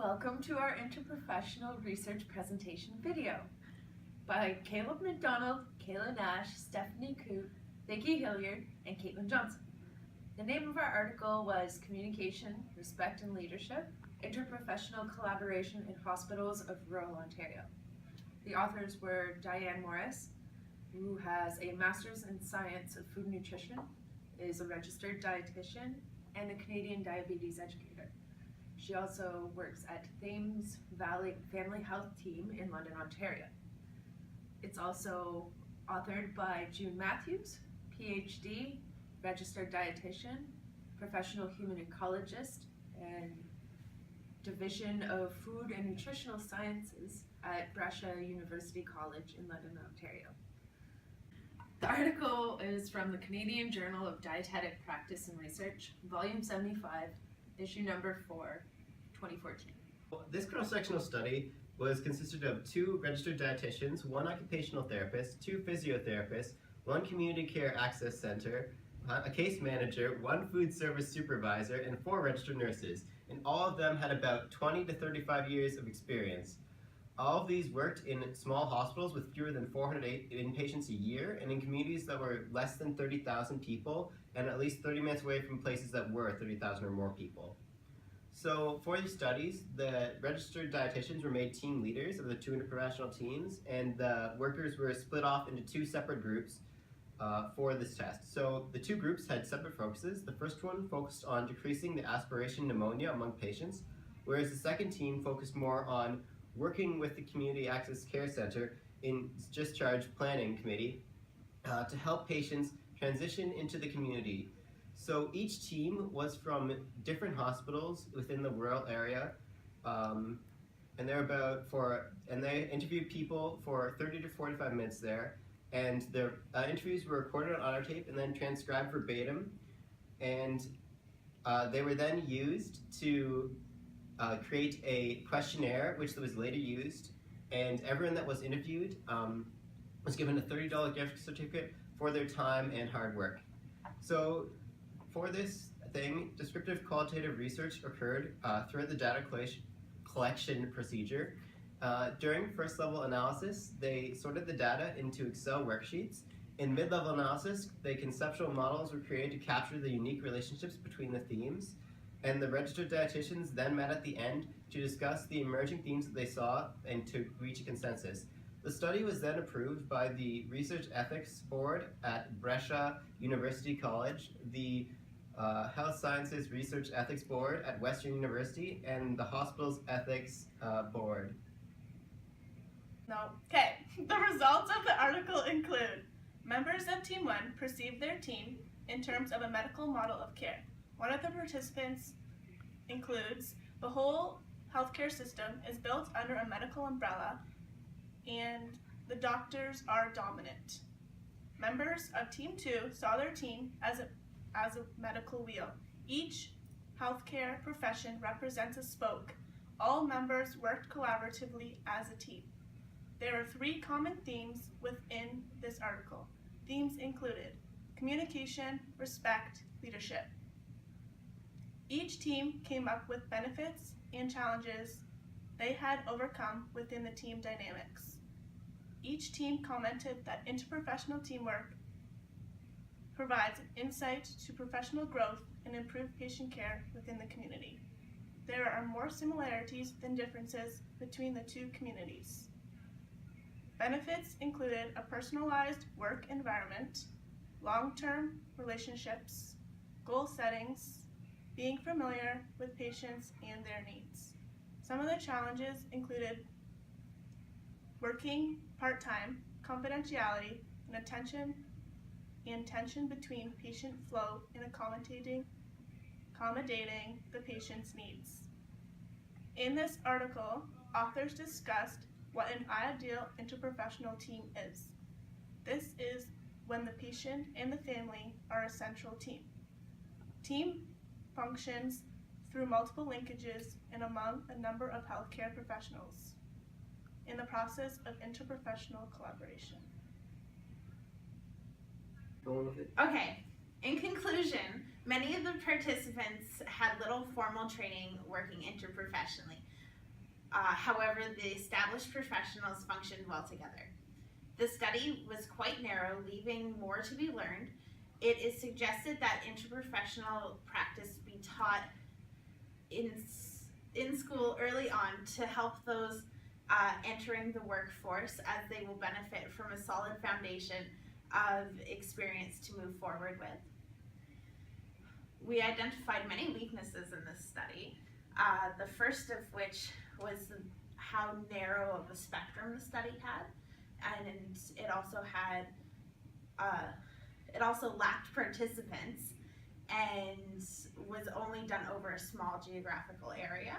Welcome to our interprofessional research presentation video by Caleb McDonald, Kayla Nash, Stephanie Coote, Vicki Hilliard, and Caitlin Johnson. The name of our article was Communication, Respect and Leadership, Interprofessional Collaboration in Hospitals of Rural Ontario. The authors were Diane Morris, who has a Master's in Science of Food Nutrition, is a registered dietitian, and a Canadian diabetes educator. She also works at Thames Valley Family Health Team in London, Ontario. It's also authored by June Matthews, PhD, registered dietitian, professional human ecologist, and Division of Food and Nutritional Sciences at Brescia University College in London, Ontario. The article is from the Canadian Journal of Dietetic Practice and Research, Volume 75, Issue number 4, 2014. This cross-sectional study consisted of 2 registered dietitians, 1 occupational therapist, 2 physiotherapists, 1 community care access center, a case manager, 1 food service supervisor, and 4 registered nurses. And all of them had about 20 to 35 years of experience. All of these worked in small hospitals with fewer than 408 inpatients a year and in communities that were less than 30,000 people and at least 30 minutes away from places that were 30,000 or more people. So for these studies, the registered dietitians were made team leaders of the 2 interprofessional teams, and the workers were split off into 2 separate groups for this test. So the 2 groups had separate focuses. The first one focused on decreasing the aspiration pneumonia among patients, whereas the second team focused more on working with the Community Access Care Center in discharge planning committee to help patients transition into the community. So each team was from different hospitals within the rural area, and they interviewed people for 30 to 45 minutes there, and their interviews were recorded on audio tape and then transcribed verbatim, and they were then used to create a questionnaire, which was later used, and everyone that was interviewed was given a $30 gift certificate for their time and hard work. So for this thing, descriptive qualitative research occurred throughout the data collection procedure. During first level analysis, they sorted the data into Excel worksheets. In mid-level analysis, the conceptual models were created to capture the unique relationships between the themes, and the registered dietitians then met at the end to discuss the emerging themes that they saw and to reach a consensus. The study was then approved by the Research Ethics Board at Brescia University College, the Health Sciences Research Ethics Board at Western University, and the Hospital's Ethics Board. Okay, the results of the article include: members of Team 1 perceived their team in terms of a medical model of care. One of the participants includes the whole healthcare system is built under a medical umbrella and the doctors are dominant. Members of Team 2 saw their team as a medical wheel. Each healthcare profession represents a spoke. All members worked collaboratively as a team. There are 3 common themes within this article. Themes included communication, respect, leadership. Each team came up with benefits and challenges they had overcome within the team dynamics. Each team commented that interprofessional teamwork provides insight to professional growth and improved patient care within the community. There are more similarities than differences between the 2 communities. Benefits included a personalized work environment, long-term relationships, goal settings, being familiar with patients and their needs. Some of the challenges included working part-time, confidentiality, and tension between patient flow and accommodating the patient's needs. In this article, authors discussed what an ideal interprofessional team is. This is when the patient and the family are a central team. Team functions through multiple linkages and among a number of healthcare professionals in the process of interprofessional collaboration. Okay, in conclusion, many of the participants had little formal training working interprofessionally. However, the established professionals functioned well together. The study was quite narrow, leaving more to be learned. It is suggested that interprofessional practice be taught in school early on to help those entering the workforce, as they will benefit from a solid foundation of experience to move forward with. We identified many weaknesses in this study, the first of which was how narrow of a spectrum the study had, and it also lacked participants and was only done over a small geographical area.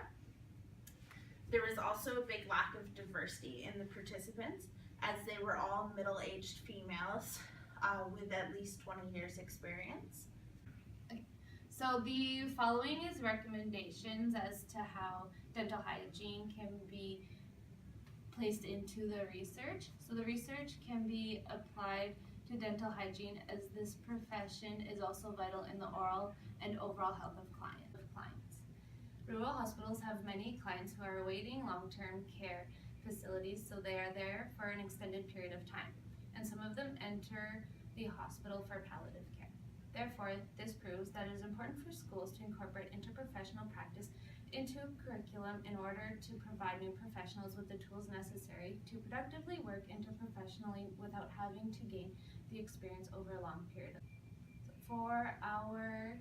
There was also a big lack of diversity in the participants, as they were all middle-aged females with at least 20 years experience. So the following is recommendations as to how dental hygiene can be placed into the research. So the research can be applied to dental hygiene, as this profession is also vital in the oral and overall health of clients. Rural hospitals have many clients who are awaiting long-term care facilities, so they are there for an extended period of time, and some of them enter the hospital for palliative care. Therefore, this proves that it is important for schools to incorporate interprofessional practice into curriculum in order to provide new professionals with the tools necessary to productively work interprofessionally without having to gain the experience over a long period of time. For our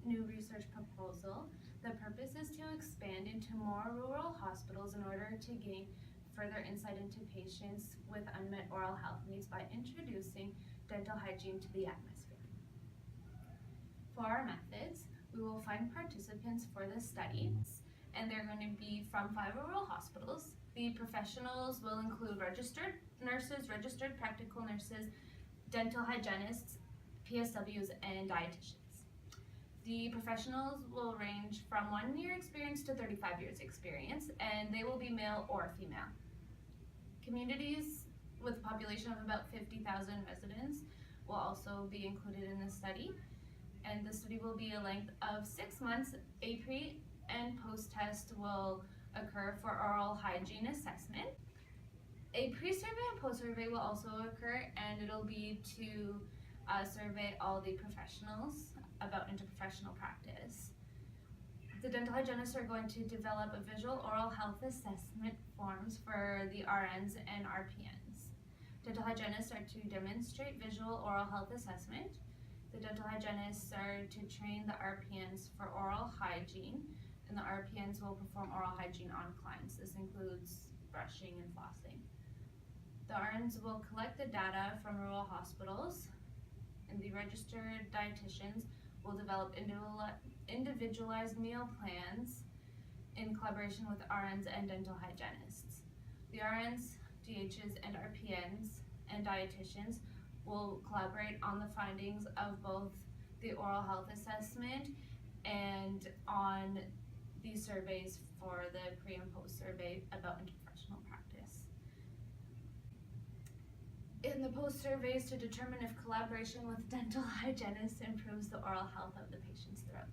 new research proposal, the purpose is to expand into more rural hospitals in order to gain further insight into patients with unmet oral health needs by introducing dental hygiene to the atmosphere. For our methods, we will find participants for the study, and they're going to be from 5 rural hospitals. The professionals will include registered nurses, registered practical nurses, dental hygienists, PSWs, and dietitians. The professionals will range from 1 year experience to 35 years experience, and they will be male or female. Communities with a population of about 50,000 residents will also be included in the study, and the study will be a length of 6 months. A pre and post test will occur for oral hygiene assessment. A pre-survey and post-survey will also occur, and it'll be to survey all the professionals about interprofessional practice. The dental hygienists are going to develop a visual oral health assessment forms for the RNs and RPNs. Dental hygienists are to demonstrate visual oral health assessment. The dental hygienists are to train the RPNs for oral hygiene, and the RPNs will perform oral hygiene on clients. This includes brushing and flossing. The RNs will collect the data from rural hospitals, and the registered dietitians will develop individualized meal plans in collaboration with RNs and dental hygienists. The RNs, DHs, and RPNs and dietitians will collaborate on the findings of both the oral health assessment and on the surveys for the pre and post survey about interprofessional practice. In the post surveys to determine if collaboration with dental hygienists improves the oral health of the patients throughout